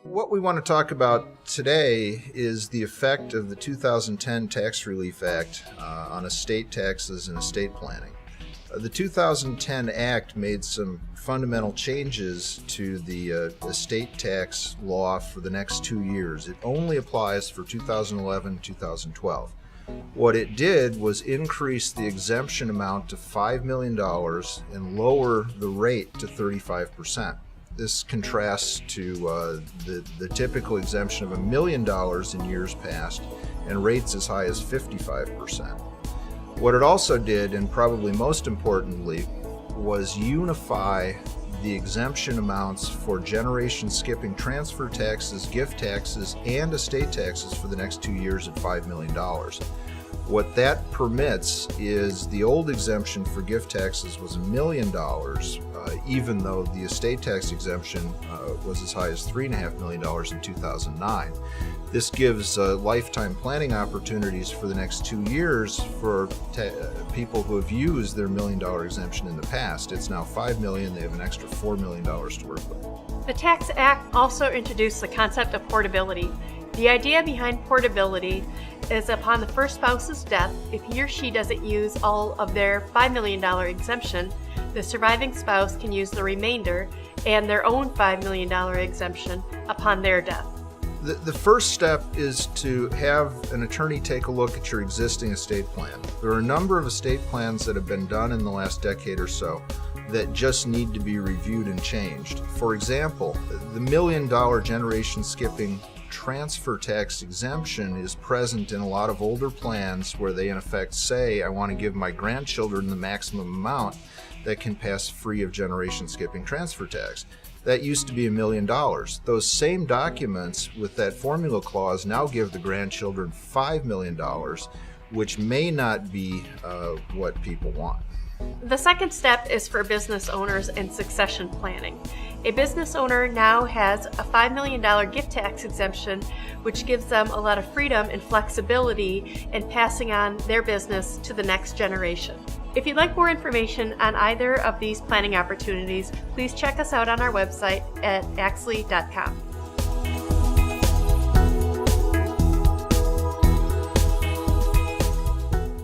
What we want to talk about today is the effect of the 2010 Tax Relief Act on estate taxes and estate planning. The 2010 Act made some fundamental changes to the estate tax law for the next 2 years. It only applies for 2011-2012. What it did was increase the exemption amount to $5 million and lower the rate to 35%. This contrasts to the typical exemption of $1 million in years past and rates as high as 55%. What it also did, and probably most importantly, was unify the exemption amounts for generation skipping transfer taxes, gift taxes, and estate taxes for the next 2 years at $5 million. What that permits is the old exemption for gift taxes was $1 million, even though the estate tax exemption was as high as $3.5 million in 2009. This gives lifetime planning opportunities for the next 2 years for people who have used their $1 million exemption in the past. It's now $5 million. They have an extra $4 million to work with. The Tax Act also introduced the concept of portability. The idea behind portability is upon the first spouse's death, if he or she doesn't use all of their $5 million exemption, the surviving spouse can use the remainder and their own $5 million exemption upon their death. The first step is to have an attorney take a look at your existing estate plan. There are a number of estate plans that have been done in the last decade or so that just need to be reviewed and changed. For example, the $1 million generation skipping transfer tax exemption is present in a lot of older plans where they in effect say, I want to give my grandchildren the maximum amount that can pass free of generation skipping transfer tax. That used to be $1 million. Those same documents with that formula clause now give the grandchildren $5 million, which may not be what people want. The second step is for business owners and succession planning. A business owner now has a $5 million gift tax exemption, which gives them a lot of freedom and flexibility in passing on their business to the next generation. If you'd like more information on either of these planning opportunities, please check us out on our website at axley.com.